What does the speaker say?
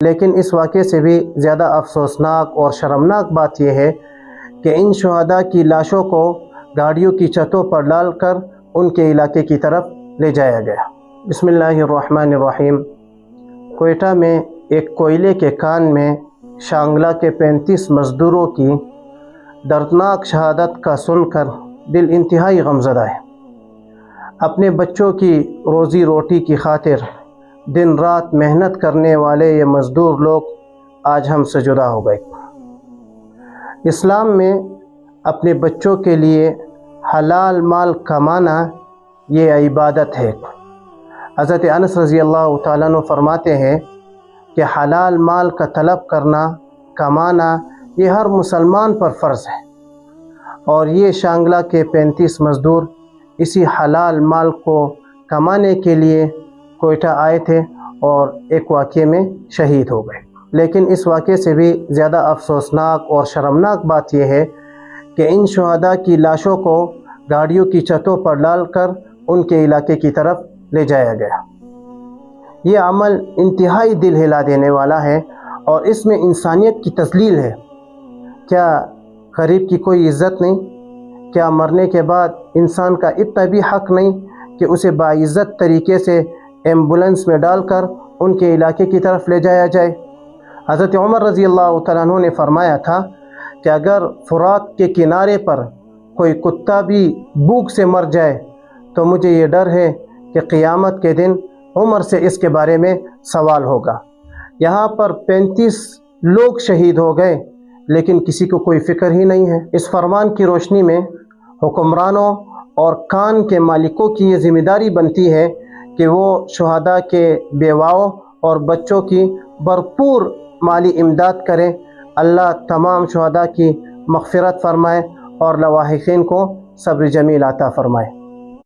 لیکن اس واقعے سے بھی زیادہ افسوسناک اور شرمناک بات یہ ہے کہ ان شہداء کی لاشوں کو گاڑیوں کی چھتوں پر ڈال کر ان کے علاقے کی طرف لے جایا گیا۔ بسم اللہ الرحمن الرحیم۔ کوئٹہ میں ایک کوئلے کے کان میں شانگلہ کے 35 مزدوروں کی دردناک شہادت کا سن کر دل انتہائی غمزدہ ہے۔ اپنے بچوں کی روزی روٹی کی خاطر دن رات محنت کرنے والے یہ مزدور لوگ آج ہم سے جدا ہو گئے۔ اسلام میں اپنے بچوں کے لیے حلال مال کمانا یہ عبادت ہے۔ حضرت انس رضی اللہ تعالیٰ عنہ فرماتے ہیں کہ حلال مال کا طلب کرنا، کمانا یہ ہر مسلمان پر فرض ہے، اور یہ شانگلہ کے 35 مزدور اسی حلال مال کو کمانے کے لیے کوئٹہ آئے تھے اور ایک واقعے میں شہید ہو گئے۔ لیکن اس واقعے سے بھی زیادہ افسوسناک اور شرمناک بات یہ ہے کہ ان شہداء کی لاشوں کو گاڑیوں کی چھتوں پر ڈال کر ان کے علاقے کی طرف لے جایا گیا۔ یہ عمل انتہائی دل ہلا دینے والا ہے اور اس میں انسانیت کی تذلیل ہے۔ کیا غریب کی کوئی عزت نہیں؟ کیا مرنے کے بعد انسان کا اتنا بھی حق نہیں کہ اسے باعزت طریقے سے ایمبولنس میں ڈال کر ان کے علاقے کی طرف لے جایا جائے؟ حضرت عمر رضی اللہ تعالیٰ عنہ نے فرمایا تھا کہ اگر فرات کے کنارے پر کوئی کتا بھی بھوک سے مر جائے تو مجھے یہ ڈر ہے کہ قیامت کے دن عمر سے اس کے بارے میں سوال ہوگا۔ یہاں پر 35 لوگ شہید ہو گئے لیکن کسی کو کوئی فکر ہی نہیں ہے۔ اس فرمان کی روشنی میں حکمرانوں اور کان کے مالکوں کی یہ ذمہ داری بنتی ہے کہ وہ شہداء کے بیواؤں اور بچوں کی بھرپور مالی امداد کریں۔ اللہ تمام شہداء کی مغفرت فرمائے اور لواحقین کو صبر جمیل عطا فرمائے۔